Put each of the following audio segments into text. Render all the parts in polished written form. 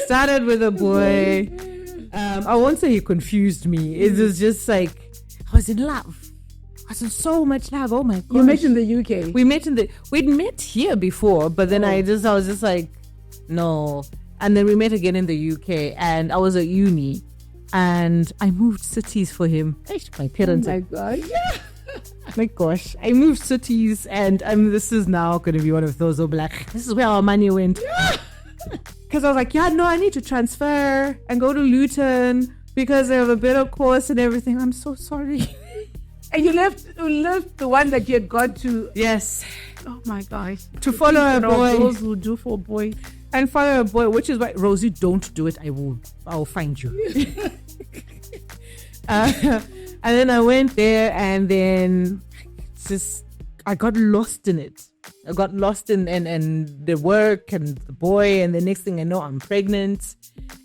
started with a boy. I won't say he confused me. It was just like I was in love. I was in so much love. Oh my god! You met in the UK. We'd met here before, but then I was just like, no. And then we met again in the UK, and I was at uni, and I moved cities for him. My parents. Oh my god! Yeah. My gosh, I moved cities, and this is now going to be one of those. Like, this is where our money went. Because I was like, I need to transfer and go to Luton because they have a better course and everything. I'm so sorry. And you left the one that you had got to. Yes. Oh my gosh. To follow a boy. Those who do for boys. And follow a boy, which is why, Rosie, don't do it. I'll find you. And then I went there, and then I got lost in it. I got lost in the work and the boy, and the next thing I know, I'm pregnant.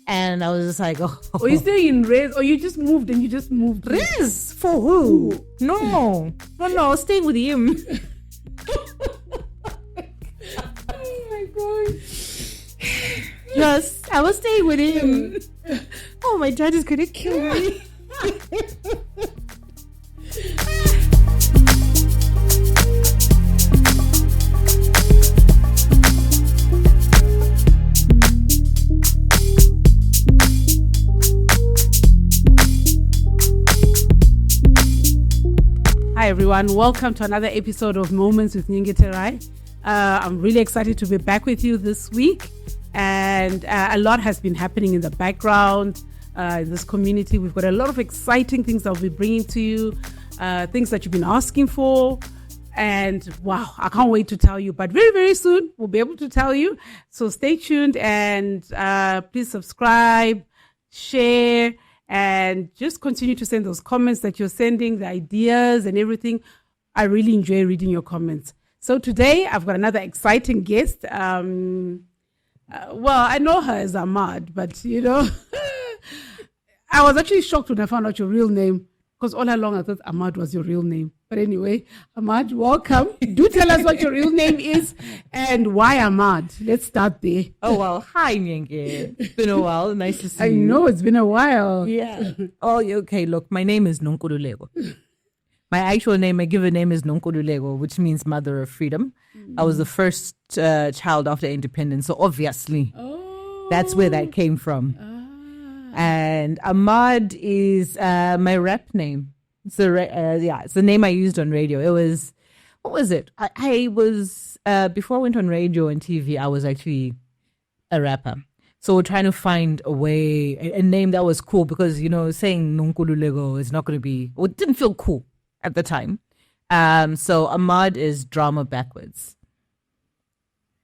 And I was just like, oh. Or you stay in res, or you just moved and you just moved? Res? For who? No, I was staying with him. Oh my God. Yes, I was staying with him. Oh, my dad is going to kill me. Hi everyone, welcome to another episode of Moments with Nyengeterai. I'm really excited to be back with you this week, and a lot has been happening in the background in this community. We've got a lot of exciting things that we'll be bringing to you, things that you've been asking for, and wow, I can't wait to tell you, but very, very soon we'll be able to tell you. So stay tuned, and please subscribe, share, and just continue to send those comments that you're sending, the ideas and everything. I really enjoy reading your comments. So today I've got another exciting guest. Well, I know her as Amard, but I was actually shocked when I found out your real name, because all along I thought Amard was your real name. But anyway, Amard, welcome. Do tell us what your real name is and why Amard. Let's start there. Oh, well, hi, Nyenge. It's been a while. Nice to see you. I know, it's been a while. Yeah. Oh, okay, look, my name is Nonkululeko. My actual name, my given name is Nonkululeko, which means Mother of Freedom. I was the first child after independence, so obviously that's where that came from. And Amard is my rap name. It's the name I used on radio. It was, what was it? I was, before I went on radio and TV, I was actually a rapper. So we're trying to find a way, a name that was cool, because, saying Nonkululeko is not going to be, it didn't feel cool at the time. So Amard is drama backwards.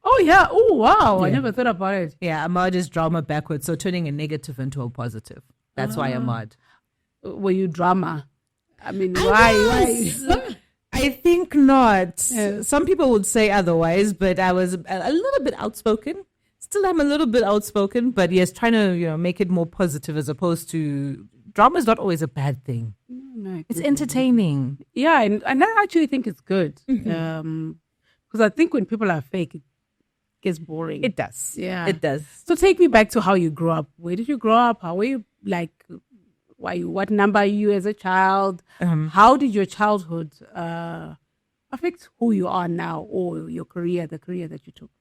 Oh, yeah. Oh, wow. Yeah. I never thought about it. Yeah, Amard is drama backwards, so turning a negative into a positive. That's why Amard. Were you drama? I mean, why? I think not. Yeah. Some people would say otherwise, but I was a little bit outspoken. Still am a little bit outspoken, but yes, trying to make it more positive, as opposed to, drama is not always a bad thing. No, It's entertaining. Yeah, and I actually think it's good. Because I think when people are fake, it gets boring. It does. Yeah. It does. So take me back to how you grew up. Where did you grow up? How were you, what number are you as a child? How did your childhood affect who you are now, or your career, the career that you took?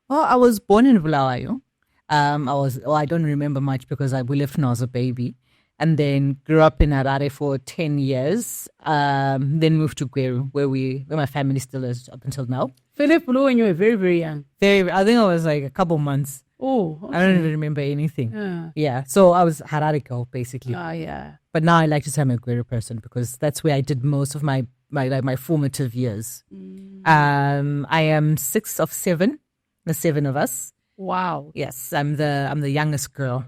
Well, I was born in Bulawayo. I don't remember much because we left when I was a baby. And then grew up in Harare for 10 years. Then moved to Gweru, where my family still is up until now. Philip Blue, when you were very, very young. I think I was like a couple months. Oh, okay. I don't even remember anything. Yeah, so I was Harare girl, basically. Yeah. But now I like to say I'm a Gweru person, because that's where I did most of my formative years. I am 6 of 7, the 7 of us. Wow. Yes, I'm the youngest girl.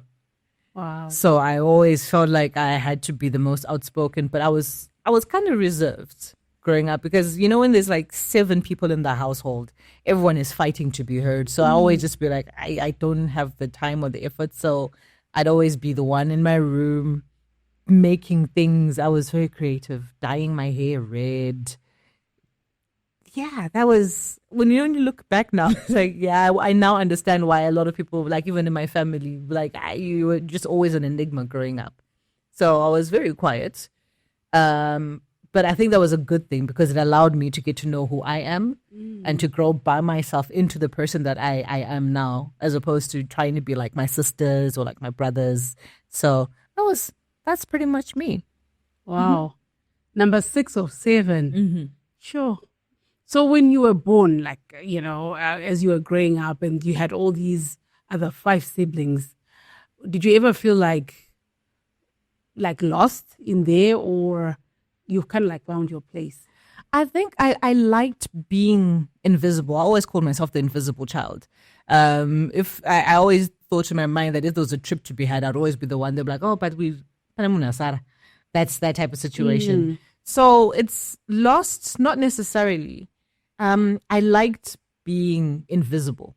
Wow. So I always felt like I had to be the most outspoken, but I was kind of reserved growing up, because when there's like 7 people in the household, everyone is fighting to be heard. So I always just be like, I don't have the time or the effort. So I'd always be the one in my room making things. I was very creative, dyeing my hair red. that was when you look back now. It's like, I now understand why a lot of people, like even in my family, like you were just always an enigma growing up. So I was very quiet. But I think that was a good thing because it allowed me to get to know who I am and to grow by myself into the person that I am now, as opposed to trying to be like my sisters or like my brothers. So that's pretty much me. Wow. Number 6 of 7. Mm-hmm. Sure. So when you were born, like, as you were growing up and you had all these other 5 siblings, did you ever feel like lost in there, or you kind of like found your place? I think I liked being invisible. I always called myself the invisible child. If I always thought in my mind that if there was a trip to be had, I'd always be the one. They'd be like, oh, but that's that type of situation. So it's lost, not necessarily. I liked being invisible.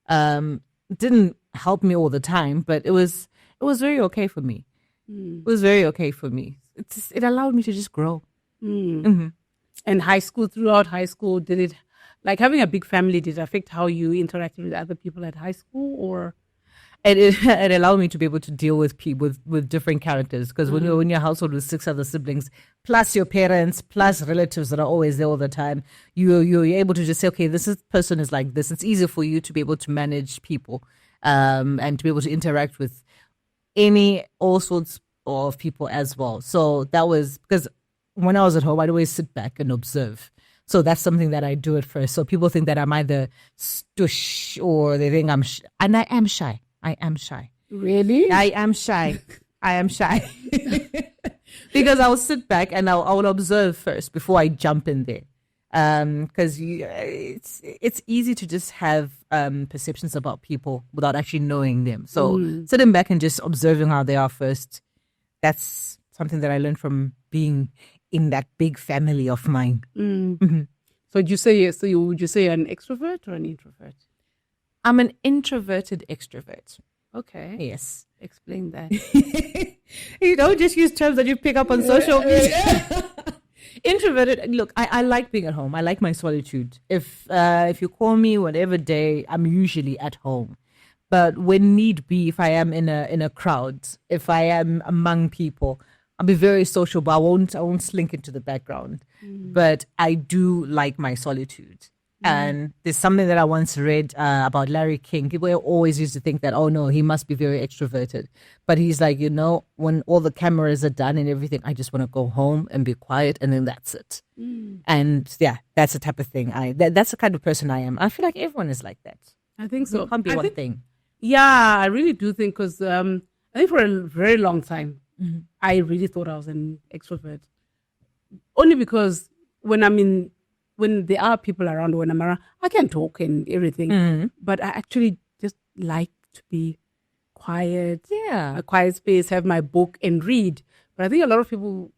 Didn't help me all the time, but it was very okay for me. It was very okay for me. It allowed me to just grow. Mm-hmm. And throughout high school, did it, like having a big family, did it affect how you interacted with other people at high school, or? It allowed me to be able to deal with people with different characters, because when you're in your household with 6 other siblings, plus your parents, plus relatives that are always there all the time, you're able to just say, okay, person is like this. It's easier for you to be able to manage people, and to be able to interact with all sorts of people as well. So that was because when I was at home, I'd always sit back and observe. So that's something that I do at first. So people think that I'm either stush or they think I'm and I am shy. I am shy. Really? I am shy. I am shy. Because I'll sit back and I will observe first before I jump in there. Because it's easy to just have perceptions about people without actually knowing them. So sitting back and just observing how they are first, that's something that I learned from being in that big family of mine. Mm-hmm. So would you say you're an extrovert or an introvert? I'm an introverted extrovert. Okay. Yes. Explain that. You don't just use terms that you pick up on social media. Introverted. Look, I like being at home. I like my solitude. If you call me whatever day, I'm usually at home. But when need be, if I am in a crowd, if I am among people, I'll be very sociable. I won't slink into the background. But I do like my solitude. And there's something that I once read about Larry King. People always used to think that, oh no, he must be very extroverted. But he's like, when all the cameras are done and everything, I just want to go home and be quiet, and then that's it. And yeah, that's the type of thing. That's the kind of person I am. I feel like everyone is like that. I think so. It can't be one thing. Yeah, I really do think, because I think for a very long time, I really thought I was an extrovert. Only because when there are people around, when I'm around, I can talk and everything. But I actually just like to be quiet. Yeah. A quiet space, have my book and read. But I think a lot of people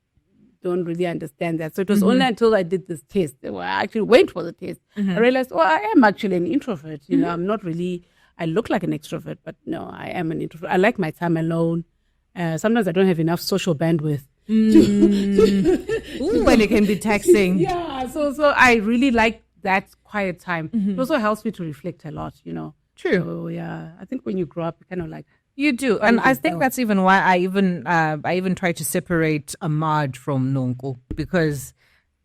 don't really understand that. So it was only until I did this test, I actually went for the test, I realized, I am actually an introvert. I'm not really, I look like an extrovert, but no, I am an introvert. I like my time alone. Sometimes I don't have enough social bandwidth. When it can be taxing. Yeah, so I really like that quiet time. It also helps me to reflect a lot, True. So yeah, I think when you grow up, you kind of like you do, and I think that's even why I even try to separate Amard from Nonku, because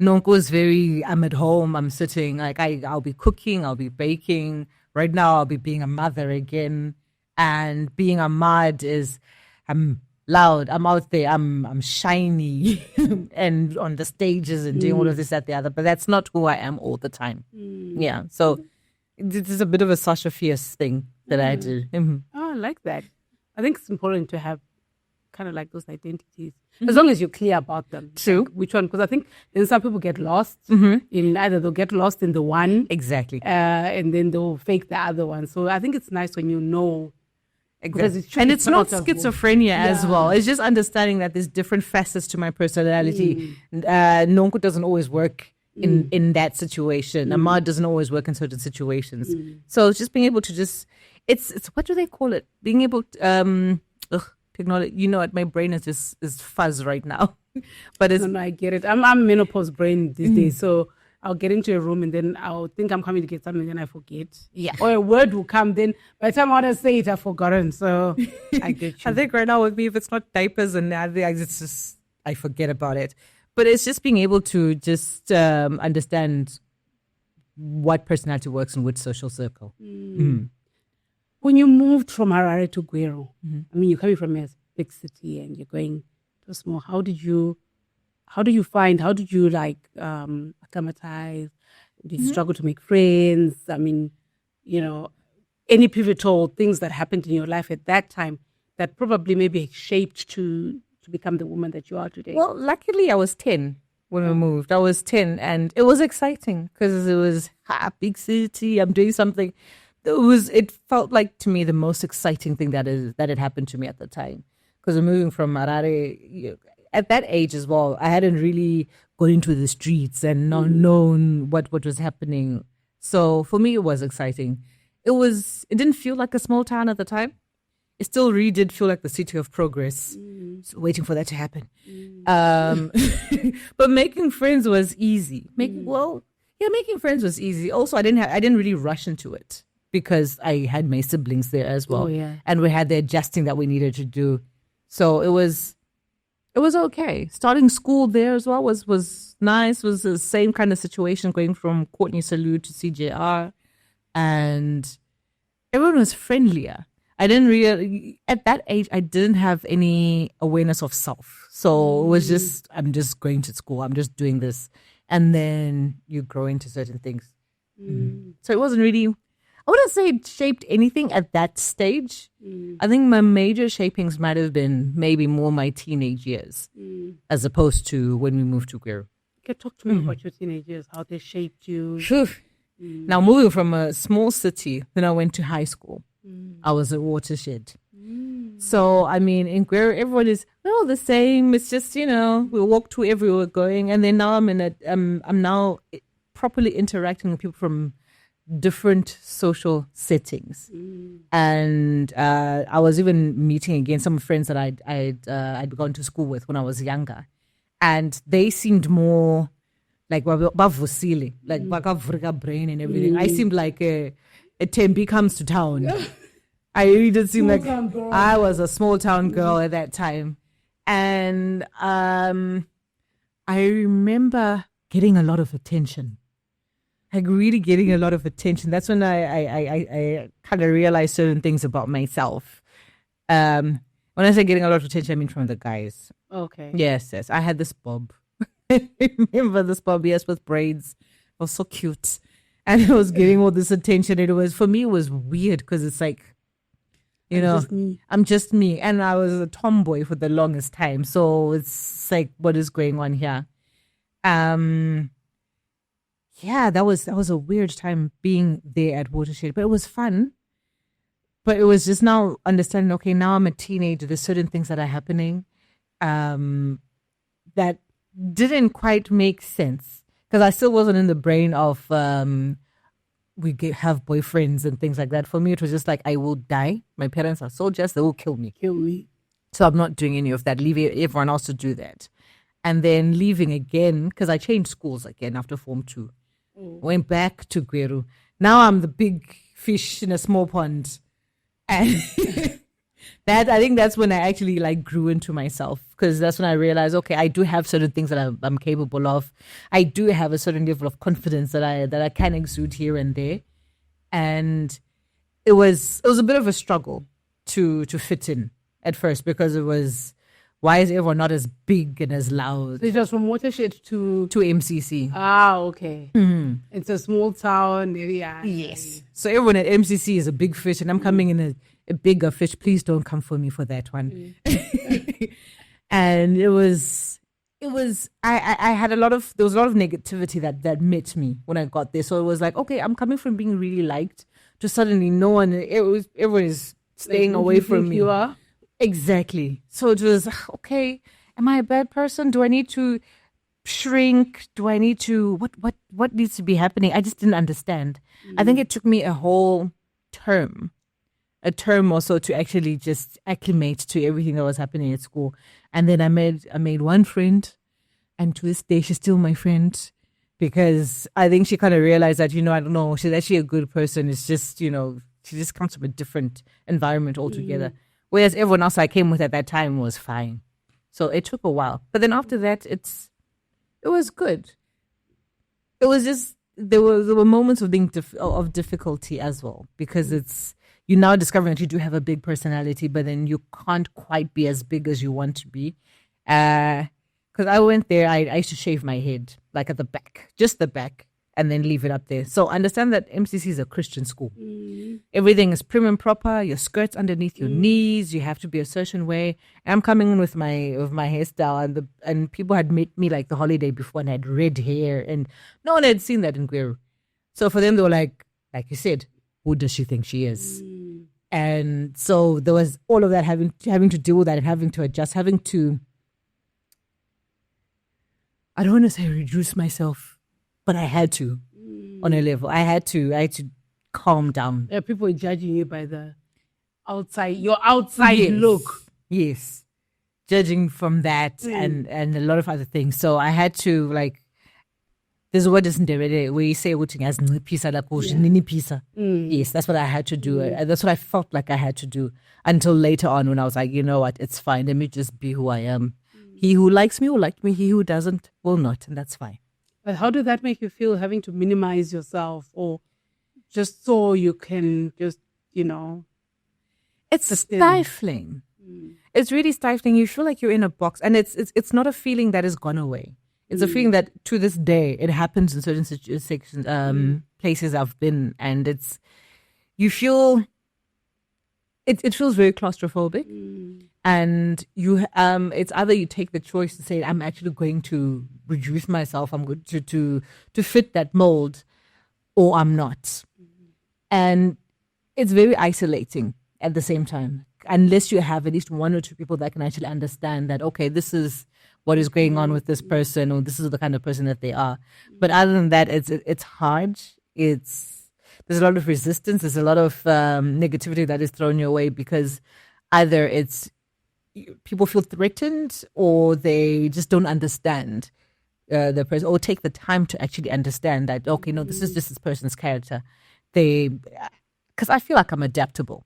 Nonku is very, I'm at home, I'm sitting, like I'll be cooking, I'll be baking. Right now, I'll be being a mother again, and being Amard is I'm loud, I'm out there, I'm shiny and on the stages and doing all of this, that, the other. But that's not who I am all the time. Yeah. So it is a bit of a Sasha Fierce thing that I do. Oh, I like that. I think it's important to have kind of like those identities, as long as you're clear about them. True. Like which one? Because I think then some people get lost in either they'll get lost in the one. Exactly. And then they'll fake the other one. So I think it's nice when you know. Exactly. And it's not schizophrenia as well. It's just understanding that there's different facets to my personality. Nonku doesn't always work in that situation. Amard doesn't always work in certain situations. So it's just being able to it's what do they call it? Being able to technology. My brain is fuzz right now. But it's no, I get it. I'm menopause brain these days, so I'll get into a room and then I'll think I'm coming to get something and I forget. Yeah. Or a word will come, then by the time I want to say it, I've forgotten. So I get you. I think right now with me, if it's not diapers and other things, it's just, I forget about it. But it's just being able to just understand what personality works in which social circle. When you moved from Harare to Gweru, I mean, you're coming from a big city and you're going to a small, how did you like acclimatize? Did you struggle to make friends? I mean, any pivotal things that happened in your life at that time that probably maybe shaped to become the woman that you are today? Well, luckily I was 10 when we moved. I was 10 and it was exciting because it was a big city. I'm doing something. It felt like to me the most exciting thing that had happened to me at the time. Because we're moving from Harare, at that age as well, I hadn't really gone into the streets and not known what was happening. So for me, it was exciting. It didn't feel like a small town at the time. It still really did feel like the city of progress. So waiting for that to happen. But making friends was easy. Making friends was easy. Also, I didn't really rush into it because I had my siblings there as well. Oh, yeah. And we had the adjusting that we needed to do. So it was okay. Starting school there as well was nice. It was the same kind of situation going from Courtney Salute to CJR. And everyone was friendlier. I didn't really, at that age, I didn't have any awareness of self. So it was just, I'm just going to school. I'm just doing this. And then you grow into certain things. So it wasn't really, I wouldn't say it shaped anything at that stage. I think my major shapings might have been maybe more my teenage years as opposed to when we moved to Gweru. Okay, talk to me about your teenage years, how they shaped you. Sure. Now, moving from a small city, then I went to high school. I was at Watershed. So, I mean, in Gweru, everyone is the same. It's just, we walk to everywhere we're going. And then now I'm now properly interacting with people from different social settings. And I was even meeting again some friends that I'd gone to school with when I was younger. And they seemed more like bavusile, like bakavurika brain and everything. I seemed like a Tembi comes to town. I really did seem like I was a small town girl at that time. And I remember getting a lot of attention. Like really getting a lot of attention. That's when I kind of realized certain things about myself. When I say getting a lot of attention, I mean from the guys. Okay. Yes. I had this bob. I remember this bob, yes, with braids. It was so cute. And it was getting all this attention. For me, it was weird because it's like, I'm just me. And I was a tomboy for the longest time. So it's like, what is going on here? Yeah, that was a weird time being there at Watershed, but it was fun. But it was just now understanding, okay, now I'm a teenager. There's certain things that are happening that didn't quite make sense because I still wasn't in the brain of have boyfriends and things like that. For me, it was just like, I will die. My parents are soldiers. They will kill me. So I'm not doing any of that. Leave everyone else to do that. And then leaving again, because I changed schools again after Form 2. Went back to Gweru. Now I'm the big fish in a small pond. And I think that's when I actually grew into myself, because that's when I realized, okay, I do have certain things that I'm capable of. I do have a certain level of confidence that I can exude here and there. And it was a bit of a struggle to fit in at first, because it was, why is everyone not as big and as loud? So it was from Watershed to MCC. Ah, okay. It's a small town area. Yes. So everyone at MCC is a big fish, and I'm coming in a bigger fish. Please don't come for me for that one. And there was a lot of negativity that met me when I got there. So it was like, okay, I'm coming from being really liked to suddenly everyone is staying away from me. You are? Exactly. So it was, okay, am I a bad person? Do I need to shrink? Do I need to, what needs to be happening? I just didn't understand. I think it took me a whole term or so to actually just acclimate to everything that was happening at school. And then I made one friend, and to this day, she's still my friend. because I think she kind of realized that, I don't know, she's actually a good person. It's just, she just comes from a different environment altogether. Whereas everyone else I came with at that time was fine. So it took a while. But then after that, it was good. It was just, there were moments of of difficulty as well, because you're now discovering that you do have a big personality, but then you can't quite be as big as you want to be. Because I went there, I used to shave my head, like at the back, just the back, and then leave it up there. So understand that MCC is a Christian school. Everything is prim and proper. Your skirt's underneath your knees. You have to be a certain way. And I'm coming in with my hairstyle, and people had met me like the holiday before, and I had red hair, and no one had seen that in Gweru. So for them, they were like you said, who does she think she is? And so there was all of that, having to deal with that, and having to adjust, having to, I don't want to say reduce myself, but I had to, on a level. I had to calm down. There are people judging you by the outside, your outside look. Yes. Judging from that and a lot of other things. So I had to, like, there's a word isn't there where you say nini pisa. Yes, that's what I had to do. That's what I felt like I had to do until later on, when I was like, you know what, it's fine. Let me just be who I am. He who likes me will like me. He who doesn't will not, and that's fine. But how did that make you feel, having to minimize yourself, or just so you can just, It's stifling. It's really stifling. You feel like you're in a box, and it's not a feeling that has gone away. It's a feeling that to this day it happens in certain sections, places I've been, and you feel it feels very claustrophobic, and it's either you take the choice to say, I'm actually going to reduce myself, I'm going to fit that mold, or I'm not, and it's very isolating at the same time, unless you have at least one or two people that can actually understand that, okay, this is what is going on with this person, or this is the kind of person that they are. But other than that, it's hard. There's a lot of resistance. There's a lot of negativity that is thrown your way, because either people feel threatened, or they just don't understand the person, or take the time to actually understand that, okay, no, this is just this person's character. Because I feel like I'm adaptable,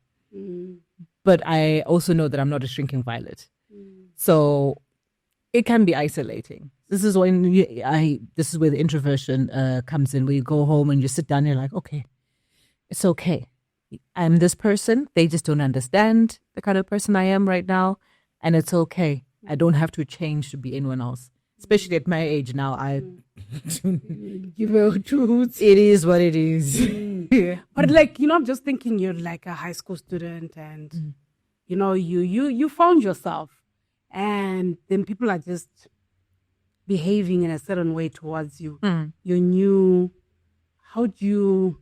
but I also know that I'm not a shrinking violet. So it can be isolating. This is when this is where the introversion comes in, where you go home and you sit down and you're like, okay, it's okay. I'm this person. They just don't understand the kind of person I am right now. And it's okay. I don't have to change to be anyone else. Especially at my age now, it is what it is. Yeah. But I'm just thinking, you're like a high school student, and you found yourself, and then people are just behaving in a certain way towards you. You knew, how would you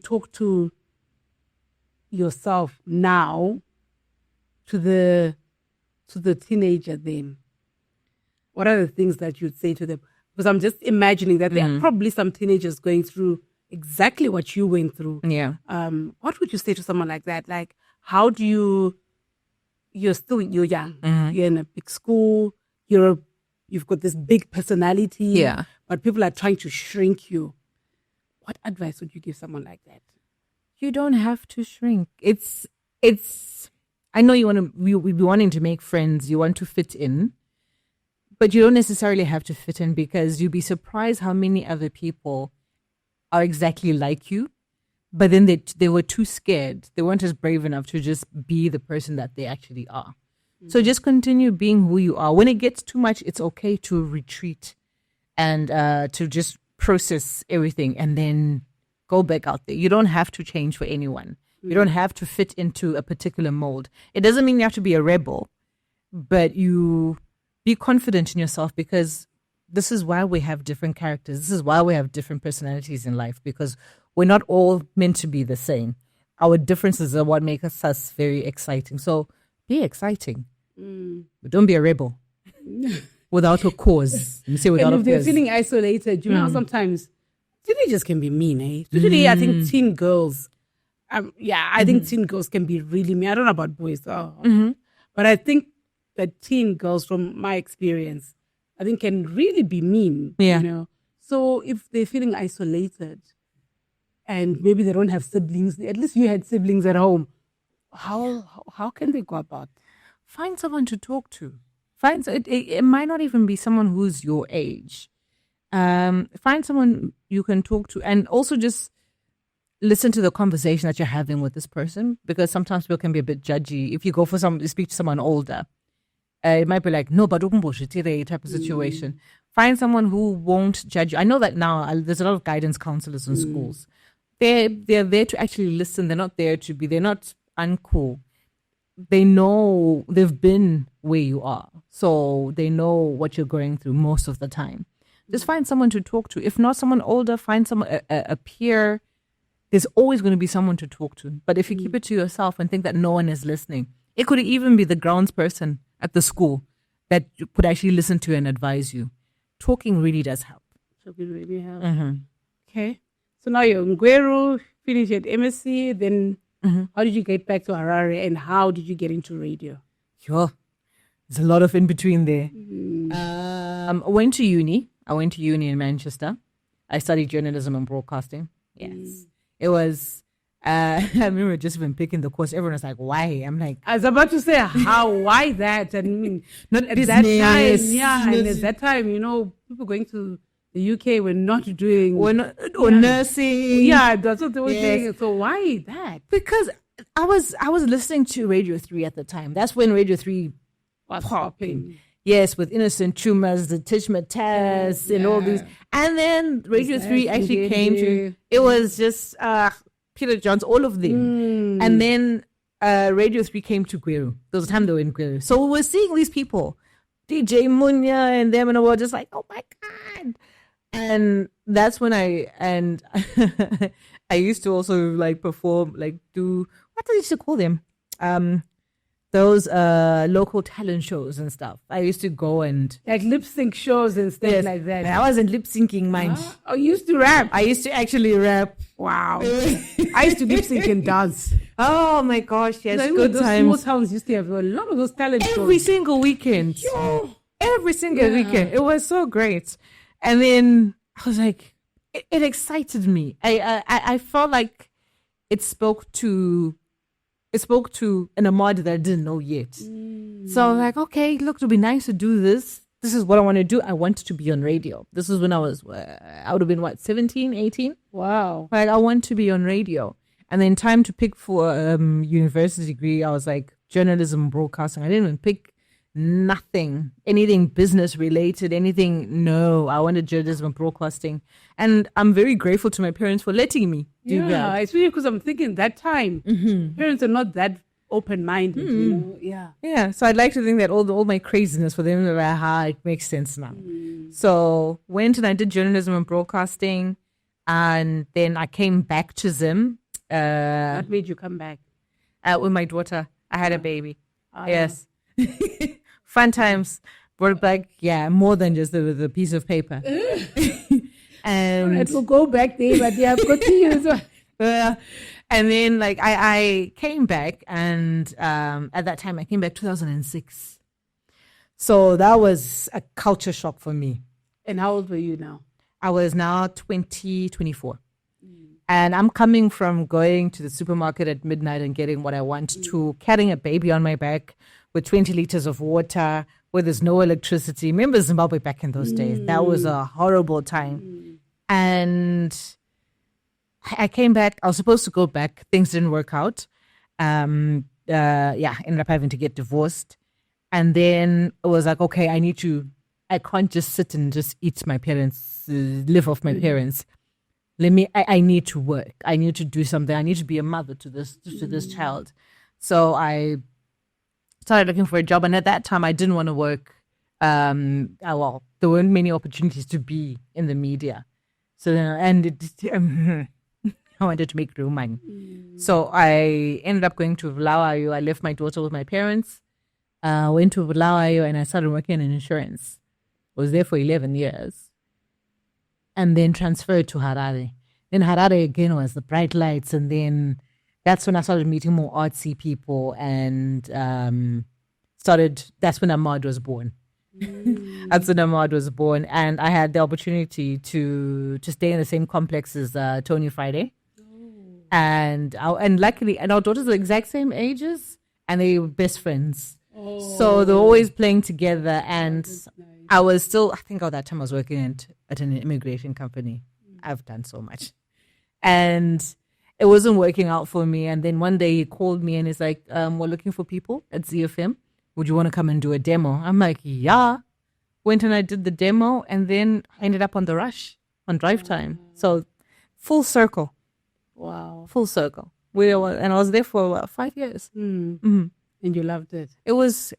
talk to yourself now, to the teenager then? What are the things that you'd say to them? Because I'm just imagining that there are probably some teenagers going through exactly what you went through. Yeah. What would you say to someone like that? Like, how do you're young. You're in a big school. You've got this big personality. Yeah. But people are trying to shrink you. What advice would you give someone like that? You don't have to shrink. It's. I know we be wanting to make friends. You want to fit in, but you don't necessarily have to fit in, because you'll be surprised how many other people are exactly like you, but then they were too scared. They weren't as brave enough to just be the person that they actually are. So just continue being who you are. When it gets too much, it's okay to retreat and to just process everything and then go back out there. You don't have to change for anyone. You don't have to fit into a particular mold. It doesn't mean you have to be a rebel, but you be confident in yourself, because this is why we have different characters. This is why we have different personalities in life, because we're not all meant to be the same. Our differences are what make us very exciting. So be exciting. But don't be a rebel without a cause. You say without and if a they're cause. feeling isolated, sometimes teenagers can be mean, eh? Especially, I think teen girls. I think teen girls can be really mean. I don't know about boys, but I think that teen girls, from my experience, I think can really be mean. Yeah. You know? So if they're feeling isolated and maybe they don't have siblings, at least you had siblings at home, how can they go about? Find someone to talk to. It might not even be someone who's your age. Find someone you can talk to, and also just listen to the conversation that you're having with this person, because sometimes people can be a bit judgy. If you go for speak to someone older, it might be like, no, but type of situation. Find someone who won't judge you. I know that now there's a lot of guidance counselors in schools. They're there to actually listen. They're not there to be, they're not uncool. They know, they've been where you are. So they know what you're going through most of the time. Just find someone to talk to. If not someone older, find someone, a peer. There's always going to be someone to talk to. But if you keep it to yourself and think that no one is listening, it could even be the grounds person at the school that could actually listen to and advise you. Talking really does help. Talking really helps. Okay. So now you're in Gweru, finished at MSc, then how did you get back to Harare, and how did you get into radio? Sure. There's a lot of in between there. I went to uni. I went to uni in Manchester. I studied journalism and broadcasting. Yes. It was, I remember just even picking the course. Everyone was like, why? I'm like, I was about to say, how, why that? I mean, not at business, that time, yeah. And at that time, you know, people going to the UK were not doing. Or nursing. Yeah, that's what they were saying. So why that? Because I was listening to Radio 3 at the time. That's when Radio 3 was popping. Yes, with Innocent Tumors, the Tishma tests, and all these. And then Radio 3 actually came to, it was just Peter Johns, all of them. And then Radio 3 came to Gweru. There was a time they were in Gweru. So we were seeing these people, DJ Munya and them, and we were just like, oh my God. And that's when I used to also like perform, like do, what did I used to call them? Those local talent shows and stuff. I used to go and like lip sync shows and stuff like that. I wasn't lip syncing mine. Oh, you used to rap? I used to actually rap. Wow. I used to lip sync and dance. Oh my gosh, yes, so good those times. Small towns used to have a lot of those talent shows. Every single weekend. Every single weekend. It was so great. And then I was like, it excited me. I felt like it spoke to an Amard that I didn't know yet. So I was like, okay, look, it would be nice to do this. This is what I want to do. I wanted to be on radio. This is when I would have been, 17, 18? Wow. Like, I want to be on radio. And then time to pick for university degree, I was like, journalism, broadcasting. I didn't even pick anything business related, anything. No, I wanted journalism and broadcasting. And I'm very grateful to my parents for letting me do that. Yeah, it's really because I'm thinking that time, parents are not that open-minded, you know? Yeah. Yeah, so I'd like to think that all my craziness for them, it makes sense now. So went and I did journalism and broadcasting, and then I came back to Zim. What made you come back? With my daughter. I had a baby. Yes. Fun times. Brought back, more than just the piece of paper. And it will go back there, but continue. And then I came back, and at that time I came back 2006. So that was a culture shock for me. And how old were you now? I was now 24. And I'm coming from going to the supermarket at midnight and getting what I want to carrying a baby on my back with 20 liters of water, where there's no electricity. Remember Zimbabwe back in those days? That was a horrible time. And I came back. I was supposed to go back. Things didn't work out. Ended up having to get divorced. And then it was like, okay, I can't just sit and just eat my parents, live off my parents. I need to work. I need to do something. I need to be a mother to this child. So I started looking for a job. And at that time, I didn't want to work. There weren't many opportunities to be in the media. So then, I wanted to make real money. So I ended up going to Bulawayo. I left my daughter with my parents. Went to Bulawayo and I started working in insurance. Was there for 11 years. And then transferred to Harare. Then Harare again was the bright lights. And then that's when I started meeting more artsy people. And that's when Amard was born. That's when Amard was born, and I had the opportunity to stay in the same complex as Tony Friday, and luckily, and our daughters are the exact same ages, and they were best friends. So they're always playing together, and I was still, I think at that time I was working at an immigration company. I've done so much, and it wasn't working out for me. And then one day he called me and he's like, we're looking for people at ZFM. Would you want to come and do a demo? I'm like, yeah. Went and I did the demo, and then I ended up on the rush on drive time. So full circle. Wow. Full circle. And I was there for 5 years. And you loved it. It was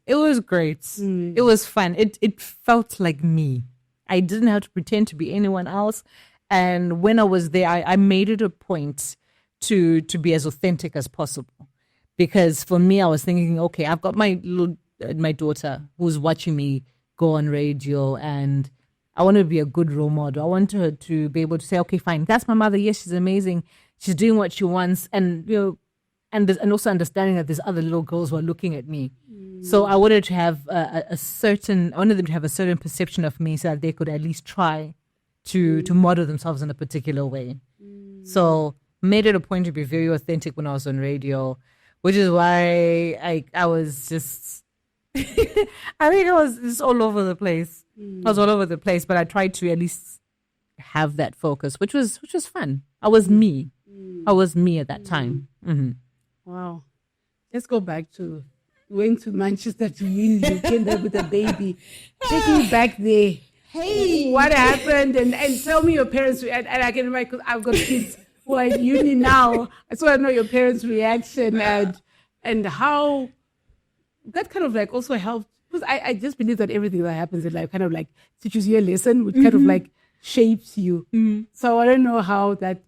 great. It was fun. It felt like me. I didn't have to pretend to be anyone else. And when I was there, I made it a point to be as authentic as possible. Because for me, I was thinking, okay, I've got my daughter who's watching me go on radio, and I want to be a good role model. I want her to be able to say, okay, fine, that's my mother. Yes, she's amazing. She's doing what she wants. And, and also understanding that there's other little girls who are looking at me. So I wanted to have I wanted them to have a certain perception of me so that they could at least try to model themselves in a particular way. So made it a point to be very authentic when I was on radio, which is why I was just, I think I was just all over the place. I was all over the place, but I tried to at least have that focus, which was fun. I was me. I was me at that time. Mm-hmm. Wow. Let's go back to going to Manchester to win the UK with a baby. Take me back there. Hey, what happened? And tell me your parents. And I can remember, because I've got kids who are at uni now. So I know your parents' reaction and how that kind of like also helped. Because I just believe that everything that happens in life kind of like teaches you a lesson, which kind of like shapes you. So I don't know how that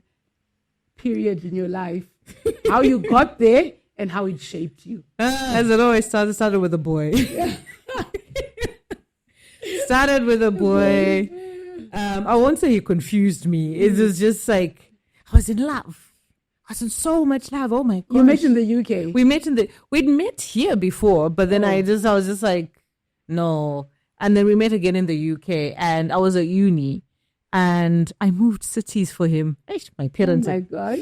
period in your life, how you got there and how it shaped you. As it always started with a boy. Started with a boy. I won't say he confused me. It was just like, I was in love. I was in so much love. Oh my God. You met in the UK. We'd met here before, but then I was just like, no. And then we met again in the UK, and I was at uni, and I moved cities for him. My parents. Oh my gosh.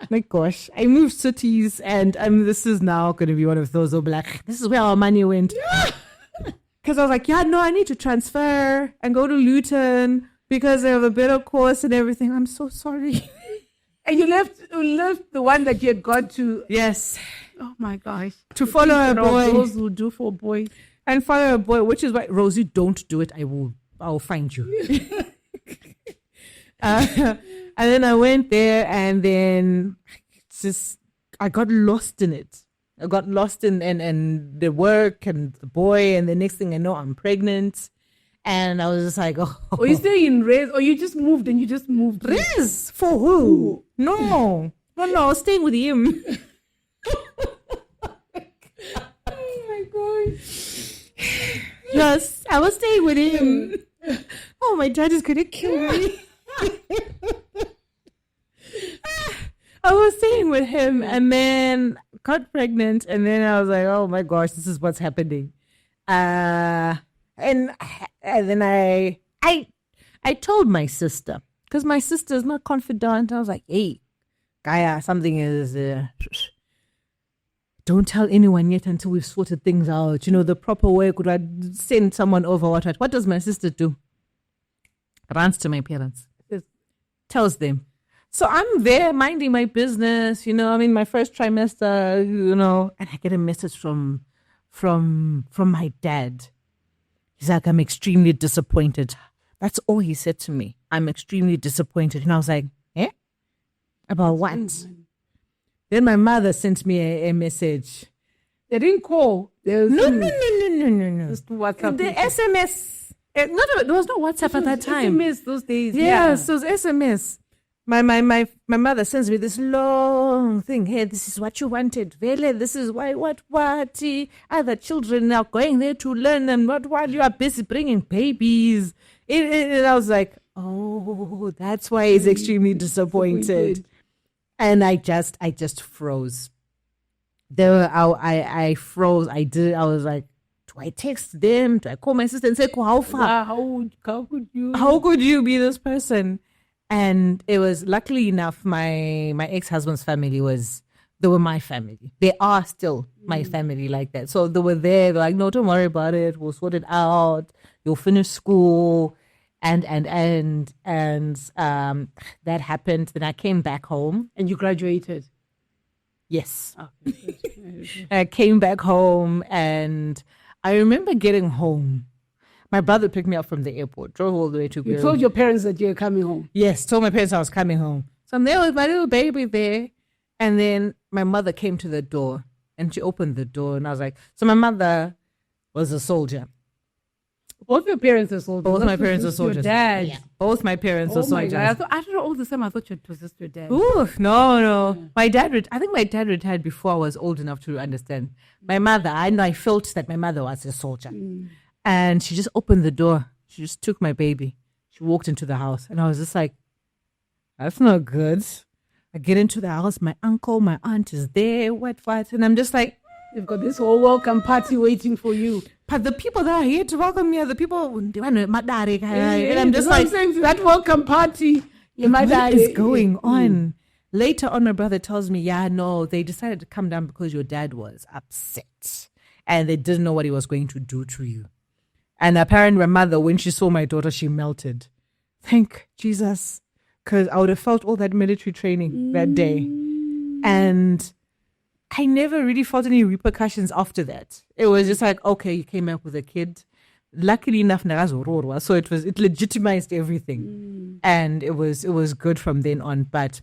My gosh. I moved cities, and this is now going to be one of those like, this is where our money went. Because I was like, I need to transfer and go to Luton because they have a better course and everything. I'm so sorry. And you left the one that you had got to. Yes. Oh my gosh. To follow a boy. Those who do for boys. And follow a boy, which is why, Rosie, don't do it. I'll find you. And then I went there, and then I got lost in it. I got lost in the work and the boy, and the next thing I know, I'm pregnant. And I was just like, oh. Or you stay in Res, or you just moved and you just moved. Res? For who? No, I was staying with him. Oh my God. Yes, I was staying with him. Oh, my dad is going to kill me. I was staying with him, and then got pregnant, and then I was like, oh my gosh, this is what's happening. And then I told my sister, because my sister is not confidant. I was like, hey, Gaia, something is, don't tell anyone yet until we've sorted things out. The proper way. Could I send someone over? What does my sister do? Runs to my parents. Tells them. So I'm there minding my business, I'm in my first trimester, and I get a message from my dad. He's like, I'm extremely disappointed. That's all he said to me. I'm extremely disappointed. And I was like, about what? Then my mother sent me a message. They didn't call. No. Just WhatsApp. The SMS. There was no WhatsApp at that time. SMS those days. Yes, it was SMS. My mother sends me this long thing. Hey, this is what you wanted. Vele, this is why, what? Other children are going there to learn, and what you are busy bringing babies. And I was like, oh, that's why he's extremely disappointed. And I just froze. I froze. I was like, Do I text them? Do I call my sister and say, how far? How could you? How could you be this person? And it was, luckily enough, my ex-husband's family they were my family. They are still my family like that. So they were there. They're like, no, don't worry about it. We'll sort it out. You'll finish school. And that happened. Then I came back home. And you graduated? Yes. Okay. I came back home and I remember getting home. My brother picked me up from the airport, drove all the way to Gweru. You told your parents that you were coming home? Yes, told my parents I was coming home. So I'm there with my little baby there. And then my mother came to the door and she opened the door and I was like, so my mother was a soldier. Both your parents are soldiers? Both my parents are soldiers. Your dad? Yeah. Both my parents are soldiers. I don't know, all the time I thought it was just your dad. Ooh, no. Yeah. I think my dad retired before I was old enough to understand. My mother, I felt that my mother was a soldier. And she just opened the door. She just took my baby. She walked into the house and I was just like, that's not good. I get into the house, my uncle, my aunt is there, what, and I'm just like, you've got this whole welcome party waiting for you. But the people that are here to welcome me are the people, and I'm just like, saying, that welcome party, what is going on? Later on, my brother tells me, they decided to come down because your dad was upset and they didn't know what he was going to do to you. And apparently my mother, when she saw my daughter, she melted. Thank Jesus. Because I would have felt all that military training that day. And I never really felt any repercussions after that. It was just like, okay, you came up with a kid. Luckily enough, so it legitimized everything. And it was good from then on. But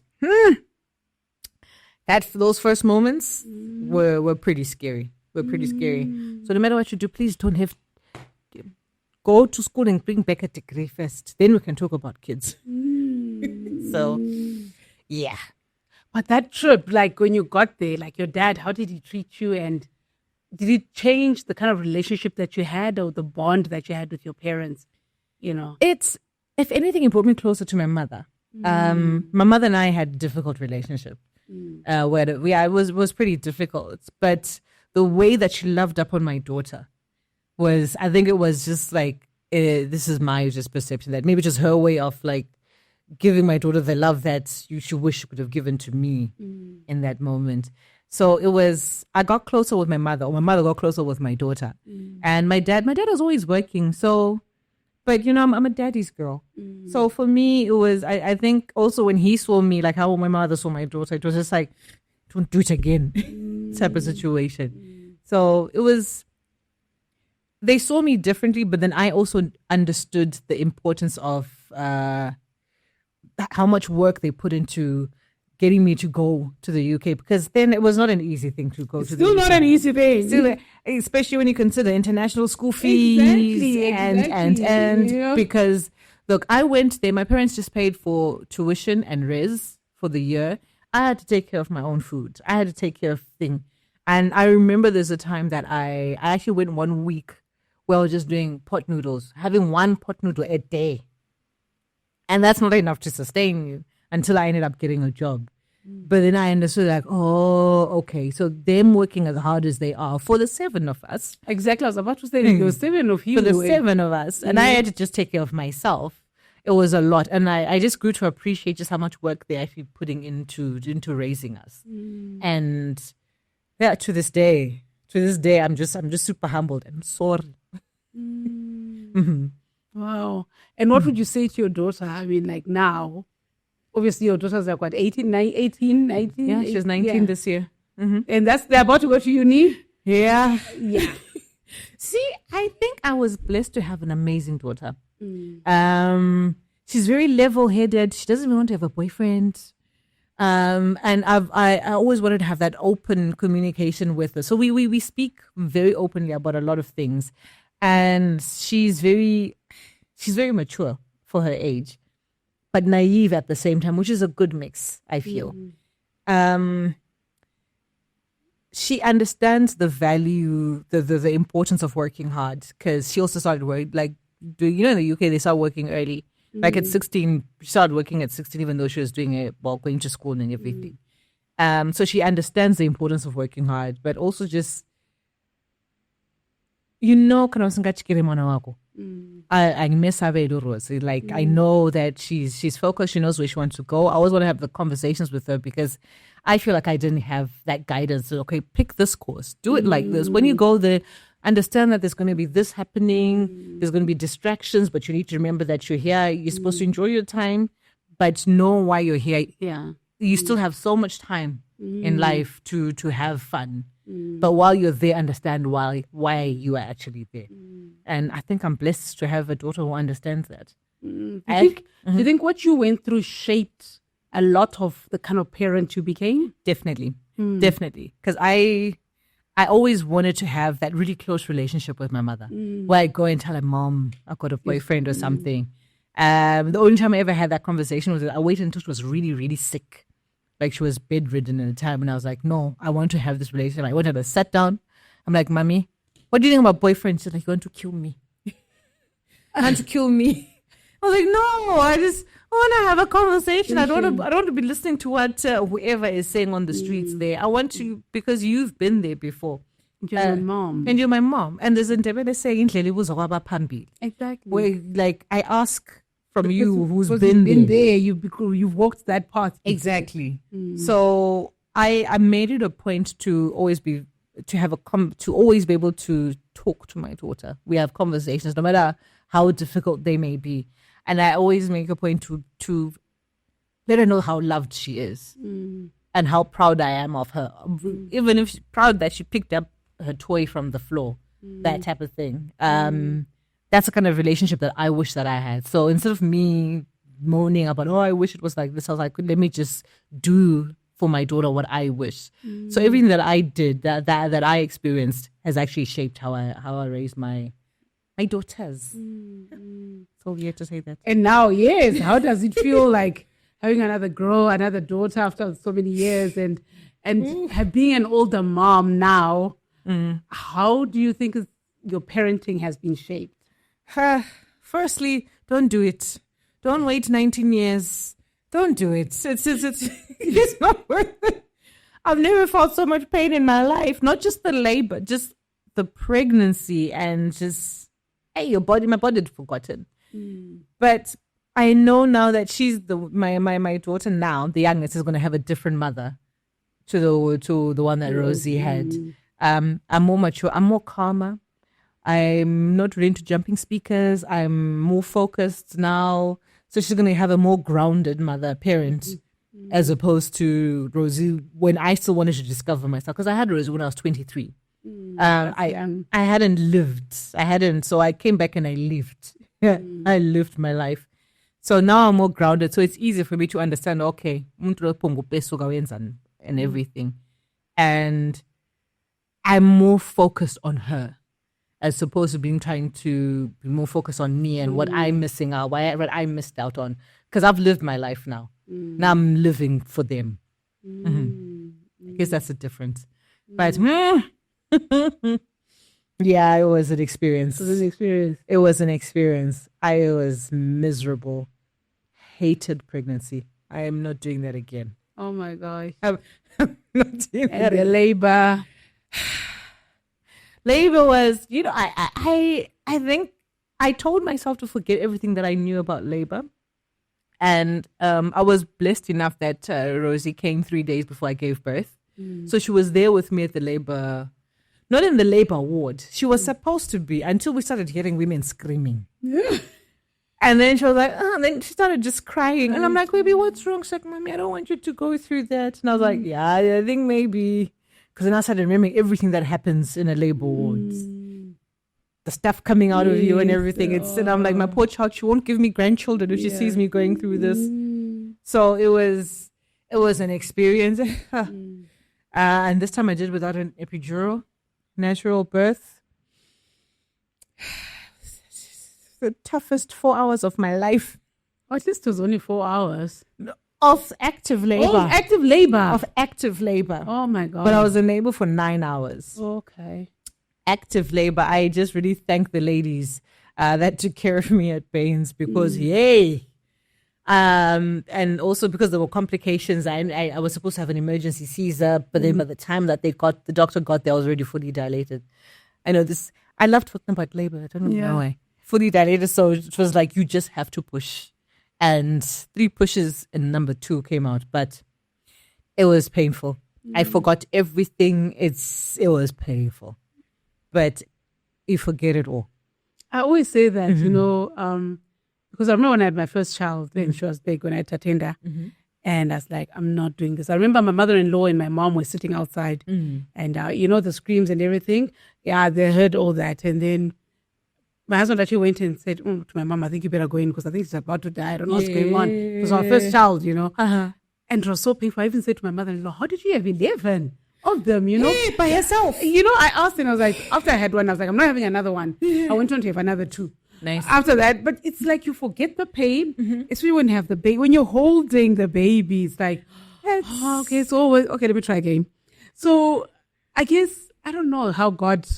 those first moments were pretty scary. So no matter what you do, please don't go to school and bring back a degree first. Then we can talk about kids. So, yeah. But that trip, like when you got there, like your dad, how did he treat you? And did it change the kind of relationship that you had or the bond that you had with your parents? It's, if anything, it brought me closer to my mother. My mother and I had a difficult relationship where it was pretty difficult. But the way that she loved upon my daughter I think it was just like, this is my just perception, that maybe just her way of like giving my daughter the love that she wish she could have given to me in that moment. So it was, I got closer with my mother, or my mother got closer with my daughter. And my dad was always working. So, but I'm a daddy's girl. So for me, it was, I think also when he saw me, like how my mother saw my daughter, it was just like, don't do it again type of situation. So it was, they saw me differently, but then I also understood the importance of how much work they put into getting me to go to the UK, because then it was not an easy thing to go to the UK. Still not an easy thing. Still, especially when you consider international school fees and because look, I went there, my parents just paid for tuition and res for the year. I had to take care of my own food. I had to take care of things. And I remember there's a time that I actually went 1 week where I was just doing pot noodles, having one pot noodle a day. And that's not enough to sustain you until I ended up getting a job. But then I understood like, oh, okay. So them working as hard as they are for the 7 of us. Exactly. I was about to say, there were 7 of you. For the 7 of us. And I had to just take care of myself. It was a lot. And I just grew to appreciate just how much work they're actually putting into raising us. And yeah, to this day, I'm just super humbled. I'm sorry. Wow. And what would you say to your daughter? I mean, like now, obviously your daughter's like what, 18, 19? Yeah, she's 19 this year. And they're about to go to uni? Yeah. Yeah. See, I think I was blessed to have an amazing daughter. She's very level-headed. She doesn't even want to have a boyfriend. And I always wanted to have that open communication with her. So we speak very openly about a lot of things. And she's very mature for her age, but naive at the same time, which is a good mix, I feel. She understands the value, the importance of working hard, because she also started working, like, in the UK, they start working early. Like at 16, she started working at 16, even though she was doing going to school and everything. So she understands the importance of working hard, but also just you know, kana usingachikire mwana wako. I miss her very Rosie. Like I know that she's focused. She knows where she wants to go. I always want to have the conversations with her because I feel like I didn't have that guidance. So, okay, pick this course. Do it like this. When you go there, understand that there's going to be this happening. There's going to be distractions, but you need to remember that you're here. You're supposed to enjoy your time, but know why you're here. Yeah. You still have so much time in life to have fun. But while you're there, understand why you are actually there. And I think I'm blessed to have a daughter who understands that. Do you think what you went through shaped a lot of the kind of parent you became? Definitely. Because I always wanted to have that really close relationship with my mother, where I go and tell her, Mom, I've got a boyfriend or something. The only time I ever had that conversation was I waited until she was really, really sick. Like she was bedridden at the time. And I was like, no, I want to have this relationship. I wanted to sit down. I'm like, Mommy, what do you think about boyfriend? She's like, you want to kill me. I want to kill me. I was like, no, I want to have a conversation. I don't want to be listening to what whoever is saying on the streets there. I want to, because you've been there before. You're my mom. And you're my mom. And there's a Ndebele saying, exactly. Where, like, I ask from you who's because been you've there. you've walked that path. Exactly. So I made it a point to always be able to talk to my daughter. We have conversations, no matter how difficult they may be. And I always make a point to let her know how loved she is and how proud I am of her. Even if she's proud that she picked up her toy from the floor, that type of thing. That's the kind of relationship that I wish that I had. So instead of me moaning about, I wish it was like this, I was like, let me just do for my daughter what I wish. So everything that I did, that I experienced, has actually shaped how I raised my daughters. So weird to say that. And now, yes, how does it feel like having another daughter after so many years, and being an older mom now? How do you think your parenting has been shaped? Firstly, don't do it. Don't wait 19 years. Don't do it. It's not worth it. I've never felt so much pain in my life. Not just the labor, just the pregnancy, and just, my body had forgotten. But I know now that she's my daughter now, the youngest, is going to have a different mother to the one that Rosie had. I'm more mature. I'm more calmer. I'm not really into jumping speakers. I'm more focused now. So she's going to have a more grounded parent, as opposed to Rosie when I still wanted to discover myself. Because I had Rosie when I was 23. I hadn't lived. So I came back and I lived. I lived my life. So now I'm more grounded. So it's easier for me to understand, okay, and everything. And I'm more focused on her, as opposed to trying to be more focused on me and what I'm missing out, what I missed out on. Because I've lived my life now. Now I'm living for them. I guess that's the difference. But yeah, it was an experience. It was an experience. I was miserable. Hated pregnancy. I am not doing that again. Oh my gosh. I'm not doing that And the labor. Labor was, I think I told myself to forget everything that I knew about labor. And I was blessed enough that Rosie came 3 days before I gave birth. So she was there with me at the labor, not in the labor ward. She was supposed to be, until we started hearing women screaming. And then she was like, and then she started just crying. And I'm like, baby, what's wrong? She's like, Mommy, I don't want you to go through that. And I was like, yeah, I think maybe. Because then I started remembering everything that happens in a labor ward. The stuff coming out of you and everything. And I'm like, my poor child, she won't give me grandchildren if she sees me going through this. So it was an experience. And this time I did without an epidural, natural birth. The toughest 4 hours of my life. Oh, at least it was only 4 hours. Of active labor. Oh, active labor. Of active labor. Oh my God. But I was in labor for 9 hours. Okay. Active labor. I just really thank the ladies that took care of me at Baines, because yay. And also because there were complications. I was supposed to have an emergency Caesar, but then by the time that the doctor got there, I was already fully dilated. I know this. I love talking about labor. I don't know Yeah. why. Fully dilated, so it was like you just have to push. And 3 pushes and number 2 came out, but it was painful. I forgot everything. It was painful. But you forget it all. I always say that, because I remember when I had my first child, then she was big when I had Tatenda. And I was like, I'm not doing this. I remember my mother-in-law and my mom were sitting outside and, the screams and everything. Yeah, they heard all that. And then my husband actually went and said to my mom, I think you better go in because I think she's about to die. I don't know what's going on. It was our first child, Uh-huh. And it was so painful. I even said to my mother-in-law, how did you have 11 of them, By yourself. I asked and I was like, after I had one, I was like, I'm not having another one. I went on to have another 2. Nice. After that, but it's like you forget the pain, especially when you have the baby. When you're holding the baby, it's like, okay, let me try again. So I guess, I don't know how God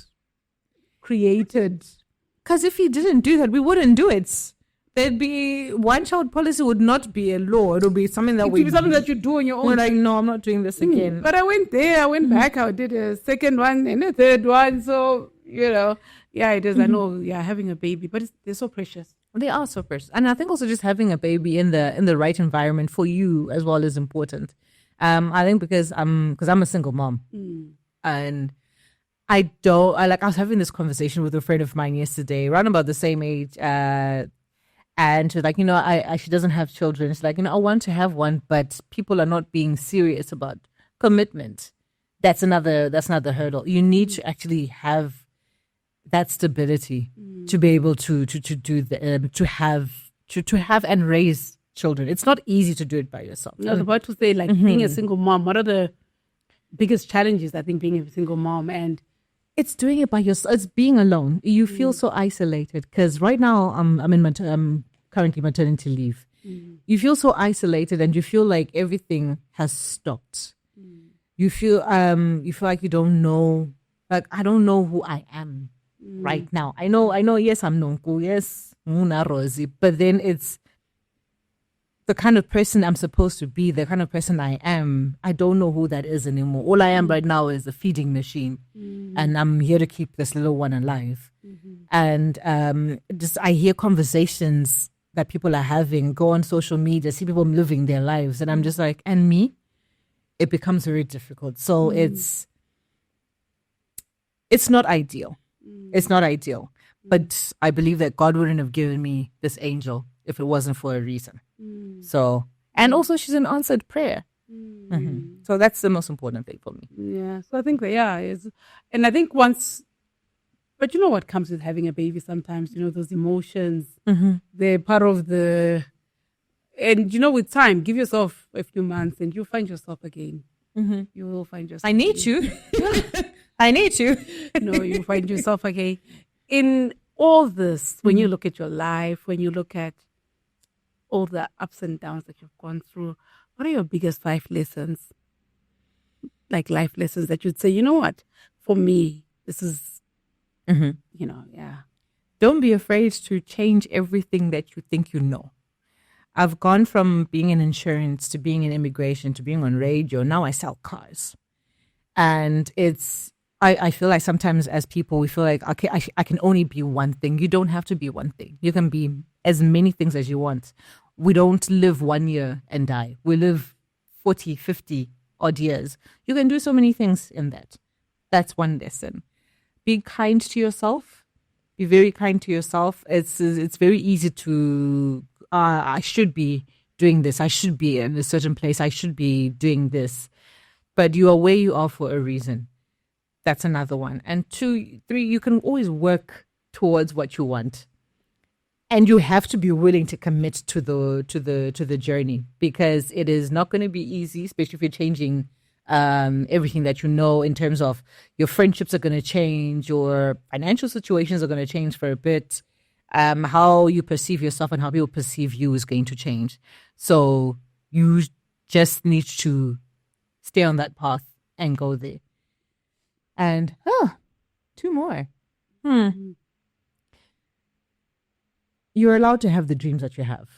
created. Because if he didn't do that, we wouldn't do it. There'd be one-child policy would not be a law. It would be something that It would be something that you do on your own. We're like, no, I'm not doing this again. But I went there, I went back, I did a second one and a third one. So, yeah, it is. I know, having a baby, but they're so precious. They are so precious. And I think also just having a baby in the right environment for you as well is important. I think because I'm a single mom. And I was having this conversation with a friend of mine yesterday, around about the same age, and she's like, she doesn't have children. She's like, I want to have one, but people are not being serious about commitment. That's another hurdle. You need to actually have that stability to be able to do to have and raise children. It's not easy to do it by yourself. I was about to say, like, being a single mom, what are the biggest challenges, I think, being a single mom? And it's doing it by yourself. It's being alone. You feel so isolated because right now I'm currently maternity leave. You feel so isolated and you feel like everything has stopped. You feel like you don't know. Like, I don't know who I am right now. I know. Yes, I'm Nonku. Yes, Muna Rosie. But then it's the kind of person I'm supposed to be, the kind of person I am. I don't know who that is anymore. All I am right now is a feeding machine, and I'm here to keep this little one alive. And I hear conversations that people are having, go on social media, see people living their lives, and I'm just like, and me? It becomes very difficult. So it's not ideal. It's not ideal. But I believe that God wouldn't have given me this angel if it wasn't for a reason. So, and also she's an answered prayer. So that's the most important thing for me. Yeah. So I think and I think but you know what comes with having a baby sometimes, those emotions, they're part of and with time, give yourself a few months and you'll find yourself again. You will find yourself. I need you. I need you. No, you'll find yourself again. In all this, when you look at your life, when you look at all the ups and downs that you've gone through, what are your biggest 5 lessons? Like life lessons that you'd say, you know what? For me, this is, Don't be afraid to change everything that you think you know. I've gone from being in insurance to being in immigration to being on radio. Now I sell cars. And I feel like sometimes as people, we feel like, okay, I can only be one thing. You don't have to be one thing. You can be as many things as you want. We don't live 1 year and die. We live 40, 50 odd years. You can do so many things in that. That's one lesson. Be kind to yourself. Be very kind to yourself. It's very easy to, I should be doing this. I should be in a certain place. I should be doing this. But you are where you are for a reason. That's another one. And 2, 3, you can always work towards what you want. And you have to be willing to commit to the journey, because it is not going to be easy, especially if you're changing everything that you know in terms of your friendships are going to change, your financial situations are going to change for a bit. How you perceive yourself and how people perceive you is going to change. So you just need to stay on that path and go there. And 2 more. You're allowed to have the dreams that you have.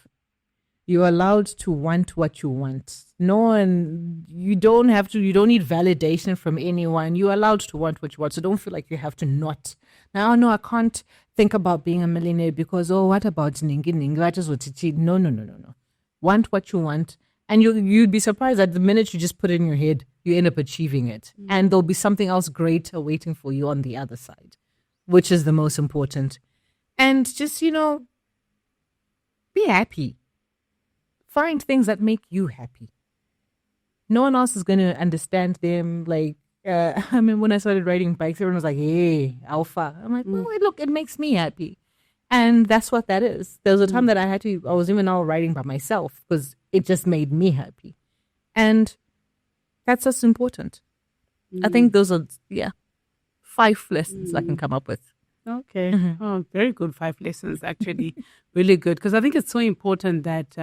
You're allowed to want what you want. No one, you don't need validation from anyone. You're allowed to want what you want. So don't feel like you have to not. Now, no, I can't think about being a millionaire because, what about Ningi? I just want to cheat. No. Want what you want. And you'd be surprised that the minute you just put it in your head, you end up achieving it. And there'll be something else greater waiting for you on the other side, which is the most important. And just, be happy. Find things that make you happy. No one else is going to understand them. Like, when I started riding bikes, everyone was like, hey, alpha. I'm like, well, look, it makes me happy. And that's what that is. There was a time that I was even now riding by myself because it just made me happy. And that's just important. I think those are, 5 lessons I can come up with. Okay. Oh, very good 5 lessons, actually. Really good. Because I think it's so important that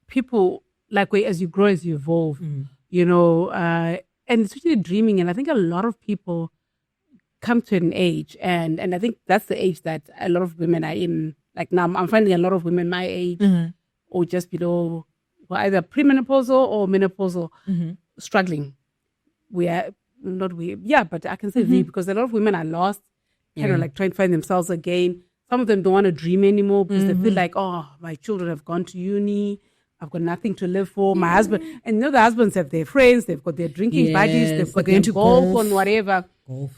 people, as you grow, as you evolve, and especially dreaming. And I think a lot of people come to an age, and I think that's the age that a lot of women are in. Like now, I'm finding a lot of women my age or just below, who are either premenopausal or menopausal, struggling. But I can say we, because a lot of women are lost, kind of like trying to find themselves again. Some of them don't want to dream anymore because they feel like, my children have gone to uni. I've got nothing to live for. My husband, and the husbands have their friends, they've got their drinking buddies, they've got their golf and whatever.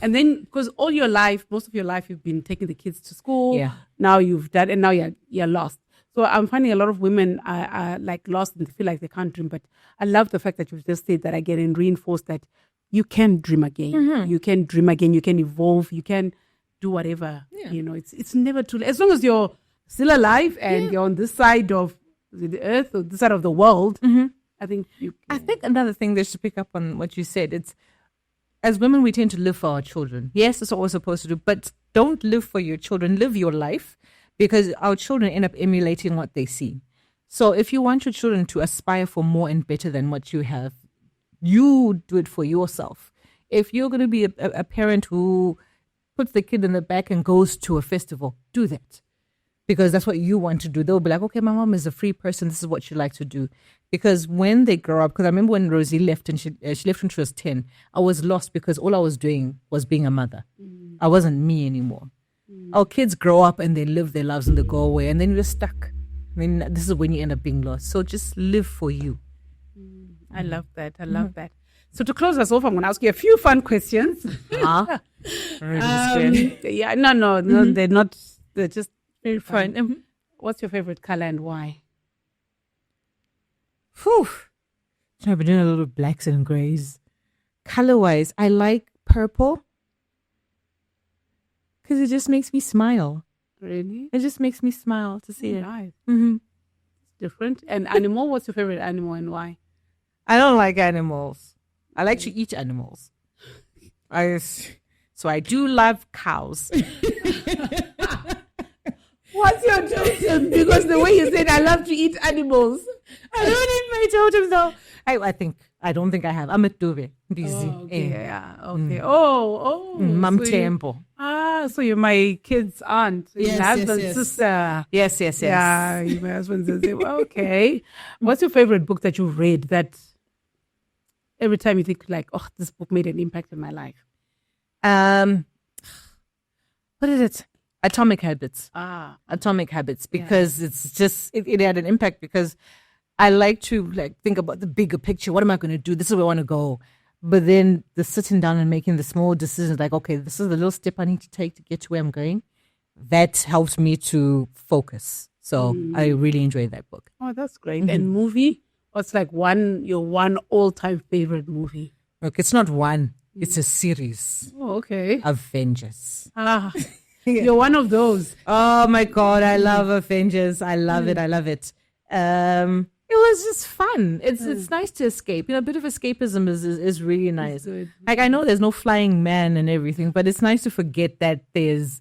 And then, because all your life, most of your life, you've been taking the kids to school. Yeah. Now you've done, and now you're lost. So I'm finding a lot of women are like lost and feel like they can't dream. But I love the fact that you've just said that again and reinforced that you can dream again. You can dream again. You can evolve. You can do whatever. It's never too late. As long as you're still alive and you're on this side of the earth or this side of the world, I think I think another thing that should pick up on what you said, it's as women we tend to live for our children. Yes, that's what we're supposed to do, but don't live for your children, live your life, because our children end up emulating what they see. So if you want your children to aspire for more and better than what you have, you do it for yourself. If you're going to be a parent who puts the kid in the back and goes to a festival, do that. Because that's what you want to do. They'll be like, okay, my mom is a free person. This is what she likes to do. Because when they grow up, because I remember when Rosie left and she left when she was 10, I was lost because all I was doing was being a mother. I wasn't me anymore. Our kids grow up and they live their lives and they go away and then you're stuck. I mean, this is when you end up being lost. So just live for you. I love that. I love that. So to close us off, I'm going to ask you a few fun questions. No, they're not. They're just very fun. What's your favorite color and why? I've been doing a little blacks and grays. Color-wise, I like purple because it just makes me smile. Really? It just makes me smile to see it. Nice. It's different. And animal, what's your favorite animal and why? I don't like animals. I like to eat animals. So I do love cows. What's your totem? Because the way you said, I love to eat animals. I don't eat my totems though. I don't think I have. I'm a Dube. Busy. Oh, okay. Yeah. Okay. Mom Tempo. So you're my kid's aunt. Yes, your husband's sister. Yes. Yeah, you're my husband's sister. Okay. What's your favorite book that you've read that every time you think like, this book made an impact in my life? What is it? Atomic Habits. Atomic Habits, because it's just it had an impact because I like to think about the bigger picture. What am I going to do? This is where I want to go. But then the sitting down and making the small decisions, like, okay, this is the little step I need to take to get to where I'm going. That helps me to focus. So I really enjoyed that book. Oh, that's great. And movie? What's your one all-time favorite movie? Look, it's not one. It's a series. Oh, okay. Avengers. You're one of those. Oh my God, I love Avengers. I love it. I love it. It was just fun. It's nice to escape. A bit of escapism is really nice. Like, I know there's no flying man and everything, but it's nice to forget that there's,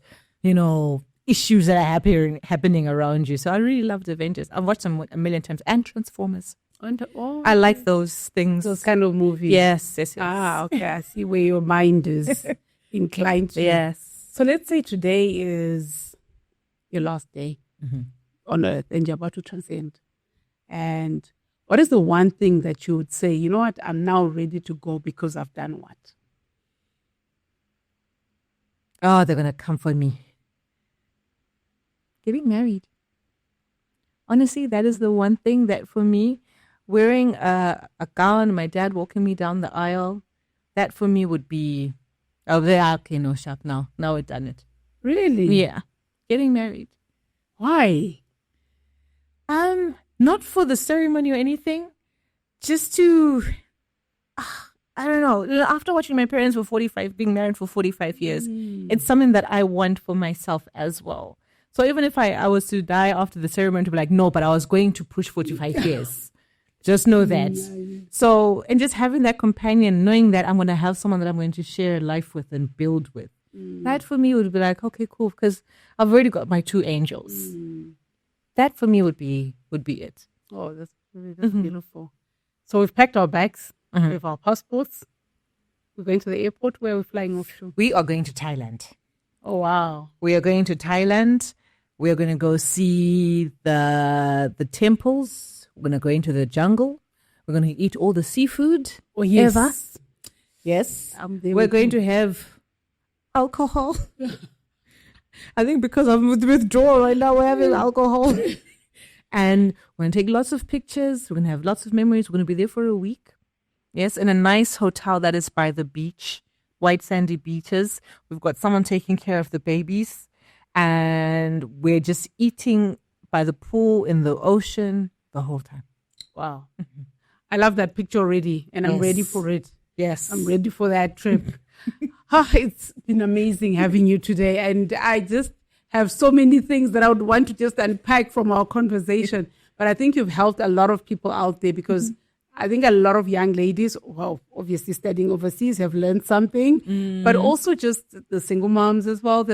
issues that are happening around you. So I really loved Avengers. I've watched them a million times. And Transformers. I like those things. Those kind of movies. Yes. Okay. I see where your mind is inclined to. Yes. So let's say today is your last day. on earth and you're about to transcend. And what is the one thing that you would say, you know what, I'm now ready to go because I've done what? Oh, they're going to come for me. Getting married. Honestly, that is the one thing that for me, wearing a gown, my dad walking me down the aisle, that for me would be, okay, no, shut now. Now we've done it. Really? Yeah. Getting married. Why? Not for the ceremony or anything, just to, I don't know. After watching my parents being married for 45 years, it's something that I want for myself as well. So even if I was to die after the ceremony, to be like, no, but I was going to push 45 years. Just know that. So, and just having that companion, knowing that I'm going to have someone that I'm going to share life with and build with. That for me would be like, okay, cool, because I've already got my 2 angels. That for me would be it. Oh, that's beautiful. So we've packed our bags, we have our passports. We're going to the airport. Where are we flying off to? We are going to Thailand. Oh, wow. We are going to Thailand. We are going to go see the temples. We're going to go into the jungle. We're going to eat all the seafood. Oh, yes. Ever. Yes. We're going to have alcohol. I think because I'm with withdrawal right now, we're having alcohol. And we're going to take lots of pictures. We're going to have lots of memories. We're going to be there for a week. Yes, in a nice hotel that is by the beach, white sandy beaches. We've got someone taking care of the babies. And we're just eating by the pool, in the ocean, the whole time. Wow. I love that picture already, and I'm ready for it. Yes. I'm ready for that trip. It's been amazing having you today. And I just have so many things that I would want to just unpack from our conversation. But I think you've helped a lot of people out there, because I think a lot of young ladies, well, obviously studying overseas, have learned something, but also just the single moms as well.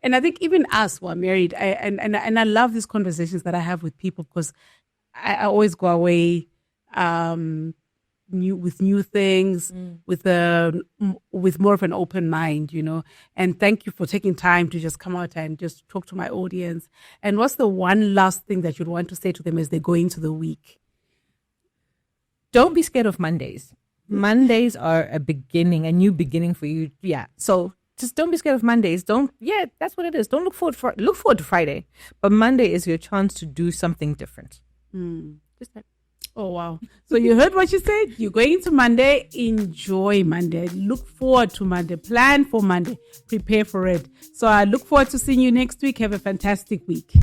And I think even us who are married, and I love these conversations that I have with people, because I always go away with new things, with more of an open mind, you know. And thank you for taking time to just come out and just talk to my audience. And what's the one last thing that you'd want to say to them as they go into the week? Don't be scared of Mondays. Mondays are a new beginning for you. Yeah. So just don't be scared of Mondays. That's what it is. Don't look forward to Friday. But Monday is your chance to do something different. Just that. Oh, wow. So you heard what she said. You're going into Monday. Enjoy Monday. Look forward to Monday. Plan for Monday. Prepare for it. So I look forward to seeing you next week. Have a fantastic week.